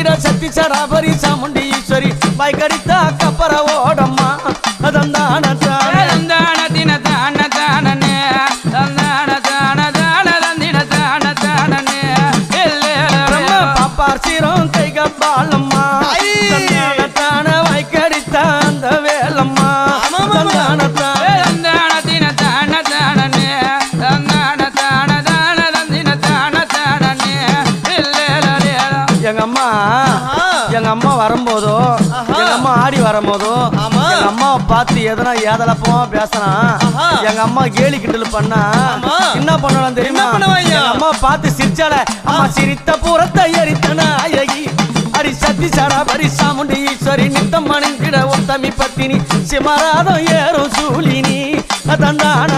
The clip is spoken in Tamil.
மணிந்திட சத்தி சராபரி சாமுண்டி ஈஸ்வரி வைகடித்த கப்பர ஓடம்மா தந்தான தந்தான தின தான தானே தந்தான தான தான தந்தின தான தானே பாப்பார் சீரம் கைகப்பாலம்மா தந்தான தான வைகடித்த அந்த வேலம்மா தந்தான தந்தான தின தான தானே தந்தான தான தான தந்தின தான தானே எங்க அம்மா வரும்போதோ எங்க அம்மா ஆடி வரும்போதோ எங்க அம்மாவை பார்த்து எதனா ஏதலப்பமா பேசினா எங்க அம்மா கேலி கிண்டல் பண்ணா என்ன பண்ணலாம் தெரியுமா? எங்க அம்மா பார்த்து சிரிச்சால அம்மா சிரித்த பூரத்தை எரித்தன அழகி அடி சத்தி சராபரி சாமுண்டி ஈஸ்வரி நித்தம் மணிந்திட உத்தமி பத்தினி சிமராதம் ஏறும் சூலினி தந்தான